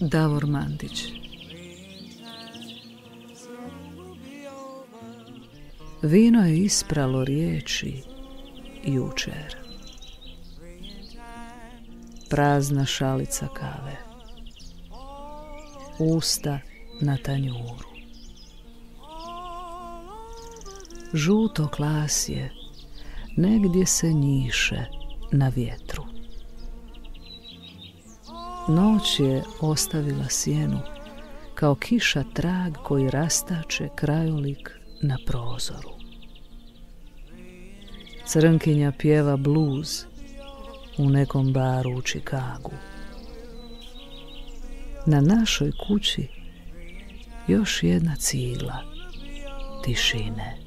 Davor Mandić. Vino je ispralo riječi jučer. Prazna šalica kave, usta na tanjuru. Žuto klasje negdje se njiše na vjetru. Noć je ostavila sjenu kao kiša trag koji rastače krajolik na prozoru. Crnkinja pjeva bluz u nekom baru u Čikagu. Na našoj kući još jedna cigla tišine.